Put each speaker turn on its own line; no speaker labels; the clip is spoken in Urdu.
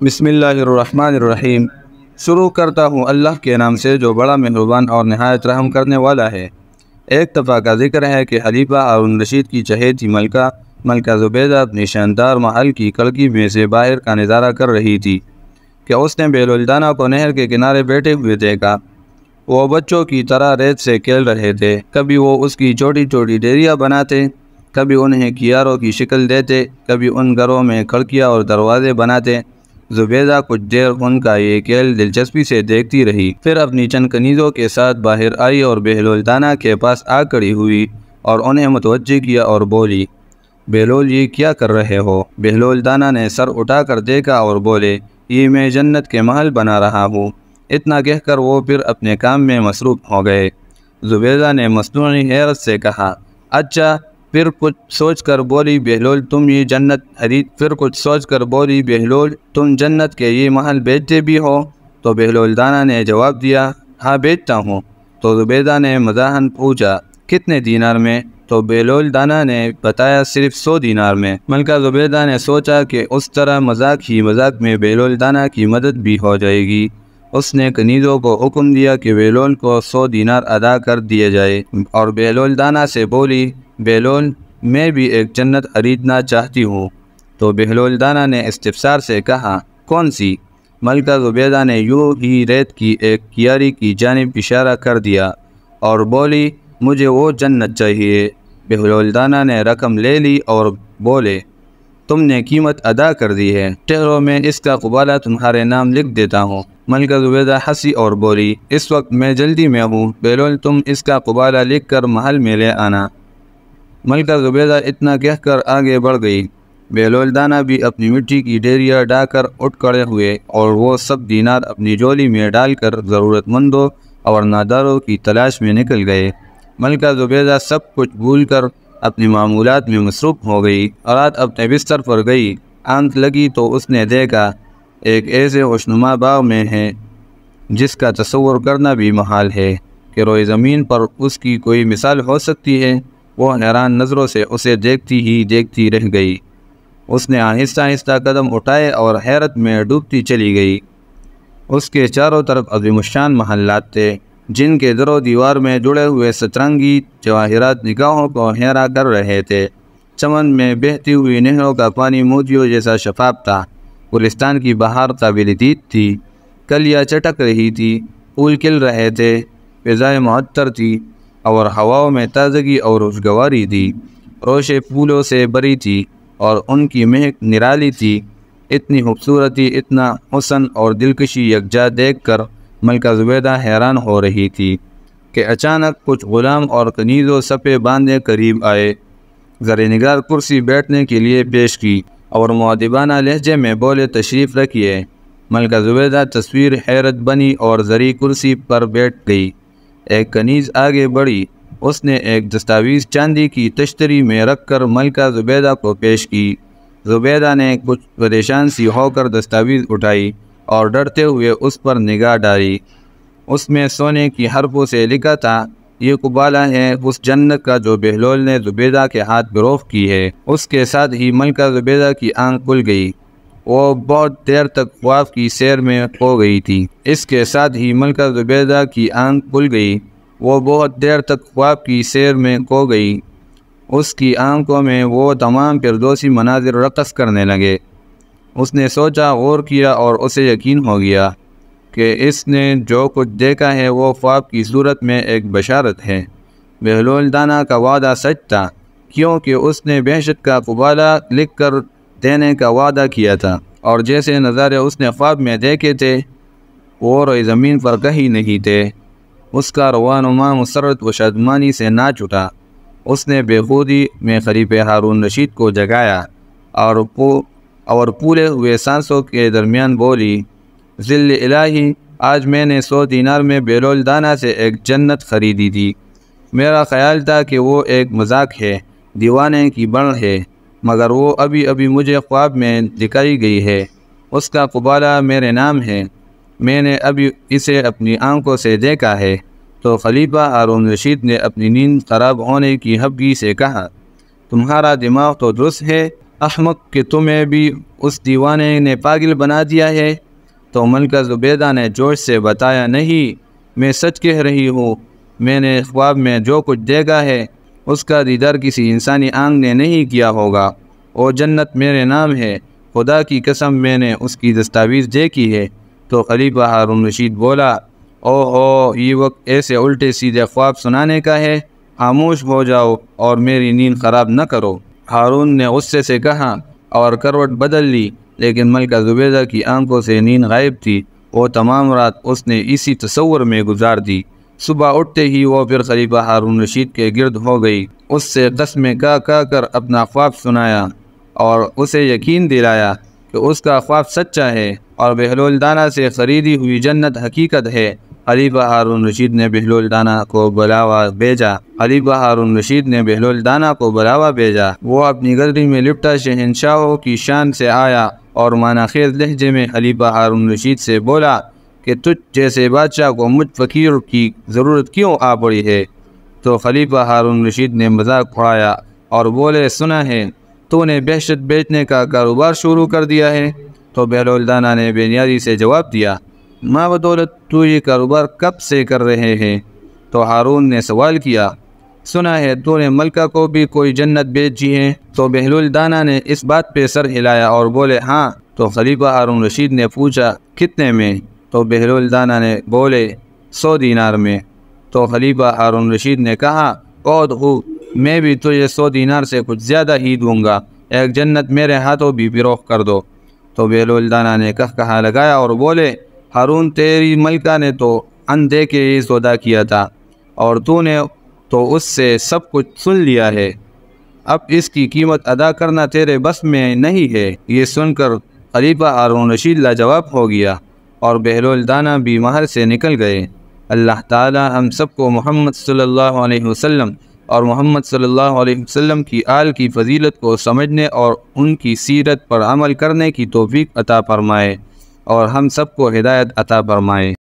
بسم اللہ الرحمن الرحیم۔ شروع کرتا ہوں اللہ کے نام سے جو بڑا مہربان اور نہایت رحم کرنے والا ہے۔ ایک دفعہ کا ذکر ہے کہ خلیفہ ہارون رشید کی چہیتی ملکہ زبیدہ اپنی شاندار محل کی کڑکی میں سے باہر کا نظارہ کر رہی تھی کہ اس نے بیلولدانہ کو نہر کے کنارے بیٹھے ہوئے دیکھا۔ وہ بچوں کی طرح ریت سے کھیل رہے تھے۔ کبھی وہ اس کی چھوٹی چھوٹی ڈیریاں بناتے، کبھی انہیں کیاروں کی شکل دیتے، کبھی ان گھروں میں کھڑکیاں اور دروازے بناتے۔ زبیدہ کچھ دیر ان کا یہ کھیل دلچسپی سے دیکھتی رہی، پھر اپنی چند کنیزوں کے ساتھ باہر آئی اور بہلولدانہ کے پاس آ کھڑی ہوئی اور انہیں متوجہ کیا اور بولی، بہلول یہ کیا کر رہے ہو؟ بہلولدانہ نے سر اٹھا کر دیکھا اور بولے، یہ میں جنت کے محل بنا رہا ہوں۔ اتنا کہہ کر وہ پھر اپنے کام میں مصروف ہو گئے۔ زبیدہ نے مصنوعی حیرت سے کہا، اچھا، پھر کچھ سوچ کر بولی، بہلول تم جنت کے یہ محل بیچتے بھی ہو؟ تو بہلولدانہ نے جواب دیا، ہاں بیچتا ہوں۔ تو زبیدہ نے مزاحاً پوچھا، کتنے دینار میں؟ تو بہلولدانہ نے بتایا، صرف 100 دینار میں۔ ملکہ زبیدہ نے سوچا کہ اس طرح مذاق ہی مذاق میں بہلولدانہ کی مدد بھی ہو جائے گی۔ اس نے کنیزوں کو حکم دیا کہ بہلول کو 100 دینار ادا کر دیے جائے اور بہلولدانہ سے بولی، بہلول میں بھی ایک جنت خریدنا چاہتی ہوں۔ تو بہلولدانہ نے استفسار سے کہا، کون سی؟ ملکہ زبیدہ نے یوں ہی ریت کی ایک کیاری کی جانب اشارہ کر دیا اور بولی، مجھے وہ جنت چاہیے۔ بہلولدانہ نے رقم لے لی اور بولے، تم نے قیمت ادا کر دی ہے، ٹھہرو میں اس کا قبالہ تمہارے نام لکھ دیتا ہوں۔ ملکہ زبیدہ ہنسی اور بولی، اس وقت میں جلدی میں ہوں، بہلول تم اس کا قبالہ لکھ کر محل میں لے آنا۔ ملکہ زبیدہ اتنا کہہ کر آگے بڑھ گئی۔ بہلولدانہ بھی اپنی مٹی کی ڈیریاں ڈھا کر اٹھ کھڑے ہوئے اور وہ سب دینار اپنی جولی میں ڈال کر ضرورت مندوں اور ناداروں کی تلاش میں نکل گئے۔ ملکہ زبیدہ سب کچھ بھول کر اپنی معمولات میں مصروف ہو گئی۔ رات اپنے بستر پر گئی، آنکھ لگی تو اس نے دیکھا ایک ایسے خوشنما باغ میں ہے جس کا تصور کرنا بھی محال ہے کہ روئے زمین پر اس کی کوئی مثال ہو سکتی ہے۔ وہ حیران نظروں سے اسے دیکھتی رہ گئی۔ اس نے آہستہ آہستہ قدم اٹھائے اور حیرت میں ڈوبتی چلی گئی۔ اس کے چاروں طرف عظیم الشان محلات تھے جن کے در و دیوار میں جڑے ہوئے سترنگی جواہرات نگاہوں کو حیران کر رہے تھے۔ چمن میں بہتی ہوئی نہروں کا پانی موتیوں جیسا شفاف تھا۔ گلستان کی بہار قابل دید تھی، کلیاں چٹک رہی تھی، پھول کھل رہے تھے، فضائیں معطر تھی اور ہواؤں میں تازگی اور خوشگواری تھی۔ روشیں پھولوں سے بری تھی اور ان کی مہک نرالی تھی۔ اتنی خوبصورتی، اتنا حسن اور دلکشی یکجا دیکھ کر ملکہ زبیدہ حیران ہو رہی تھی کہ اچانک کچھ غلام اور کنیزوں صفیں باندھے قریب آئے۔ زر نگار کرسی بیٹھنے کے لیے پیش کی اور مؤدبانہ لہجے میں بولے، تشریف رکھیے۔ ملکہ زبیدہ تصویر حیرت بنی اور زری کرسی پر بیٹھ گئی۔ ایک کنیز آگے بڑھی، اس نے ایک دستاویز چاندی کی تشتری میں رکھ کر ملکہ زبیدہ کو پیش کی۔ زبیدہ نے کچھ پریشان سی ہو کر دستاویز اٹھائی اور ڈرتے ہوئے اس پر نگاہ ڈالی۔ اس میں سونے کی حرفوں سے لکھا تھا، یہ قبالہ ہے اس جنت کا جو بہلول نے زبیدہ کے ہاتھ گرفت کی ہے۔ اس کے ساتھ ہی ملکہ زبیدہ کی آنکھ کھل گئی۔ وہ بہت دیر تک خواب کی سیر میں کھو گئی تھی۔ اس کی آنکھوں میں وہ تمام فردوسی مناظر رقص کرنے لگے۔ اس نے سوچا، غور کیا اور اسے یقین ہو گیا کہ اس نے جو کچھ دیکھا ہے وہ خواب کی صورت میں ایک بشارت ہے۔ بہلولدانہ کا وعدہ سچ تھا، کیونکہ اس نے بہشت کا قبالہ لکھ کر دینے کا وعدہ کیا تھا، اور جیسے نظارے اس نے خواب میں دیکھے تھے وہ روئے زمین پر کہیں نہیں تھے۔ اس کا روانما مسرت و شادمانی سے ناچ اٹھا۔ اس نے بے خودی میں خلیفہ ہارون رشید کو جگایا اور پھولے ہوئے سانسوں کے درمیان بولی، ذل الہی، آج میں نے 100 دینار میں بہلولدانہ سے ایک جنت خریدی تھی۔ میرا خیال تھا کہ وہ ایک مذاق ہے، دیوانے کی بڑھ ہے، مگر وہ ابھی مجھے خواب میں دکھائی گئی ہے۔ اس کا قبالہ میرے نام ہے، میں نے ابھی اسے اپنی آنکھوں سے دیکھا ہے۔ تو خلیفہ ہارون رشید نے اپنی نیند خراب ہونے کی ہفگی سے کہا، تمہارا دماغ تو درست ہے، احمق کہ تمہیں بھی اس دیوانے نے پاگل بنا دیا ہے۔ تو ملکہ زبیدہ نے جوش سے بتایا، نہیں، میں سچ کہہ رہی ہوں، میں نے خواب میں جو کچھ دیکھا ہے اس کا دیدار کسی انسانی آنکھ نے نہیں کیا ہوگا۔ وہ جنت میرے نام ہے، خدا کی قسم میں نے اس کی دستاویز دیکھی ہے۔ تو خلیفہ ہارون رشید بولا، او ہو، یہ وقت ایسے الٹے سیدھے خواب سنانے کا ہے، خاموش ہو جاؤ اور میری نیند خراب نہ کرو۔ ہارون نے غصے سے کہا اور کروٹ بدل لی، لیکن ملکہ زبیدہ کی آنکھوں سے نیند غائب تھی۔ وہ تمام رات اس نے اسی تصور میں گزار دی۔ صبح اٹھتے ہی وہ پھر خلیفہ ہارون رشید کے گرد ہو گئی، اس سے قسمیں کھا کر اپنا خواب سنایا اور اسے یقین دلایا کہ اس کا خواب سچا ہے اور بہلول دانا سے خریدی ہوئی جنت حقیقت ہے۔ خلیفہ ہارون رشید نے بہلول دانا کو بلاوا بھیجا۔ وہ اپنی گدی میں لپٹا شہنشاہوں کی شان سے آیا اور معنی خیز لہجے میں خلیفہ ہارون رشید سے بولا کہ تجھ جیسے بادشاہ کو مجھ فقیر کی ضرورت کیوں آ پڑی ہے؟ تو خلیفہ ہارون رشید نے مذاق اڑایا اور بولے، سنا ہے تو نے بہشت بیچنے کا کاروبار شروع کر دیا ہے؟ تو بہلول دانا نے بے نیازی سے جواب دیا، ماں بدولت تو یہ کاروبار کب سے کر رہے ہیں؟ تو ہارون نے سوال کیا، سنا ہے تو نے ملکہ کو بھی کوئی جنت بیچی ہے؟ تو بہلول دانا نے اس بات پہ سر ہلایا اور بولے، ہاں۔ تو خلیفہ ہارون رشید نے پوچھا، کتنے میں؟ تو بہلول دانا نے بولے، 100 دینار میں۔ تو خلیفہ ہارون رشید نے کہا، عہد ہو، میں بھی تجھے 100 دینار سے کچھ زیادہ ہی دوں گا، ایک جنت میرے ہاتھوں بھی فروخت کر دو۔ تو بہلول دانا نے کہا لگایا اور بولے، ہارون، تیری ملکہ نے تو ان دے کے یہ سودا کیا تھا اور تو نے تو اس سے سب کچھ سن لیا ہے، اب اس کی قیمت ادا کرنا تیرے بس میں نہیں ہے۔ یہ سن کر خلیفہ ہارون رشید لاجواب ہو گیا اور بہلول دانا بھی محل سے نکل گئے۔ اللہ تعالی ہم سب کو محمد صلی اللہ علیہ وسلم اور محمد صلی اللہ علیہ وسلم کی آل کی فضیلت کو سمجھنے اور ان کی سیرت پر عمل کرنے کی توفیق عطا فرمائے اور ہم سب کو ہدایت عطا فرمائے۔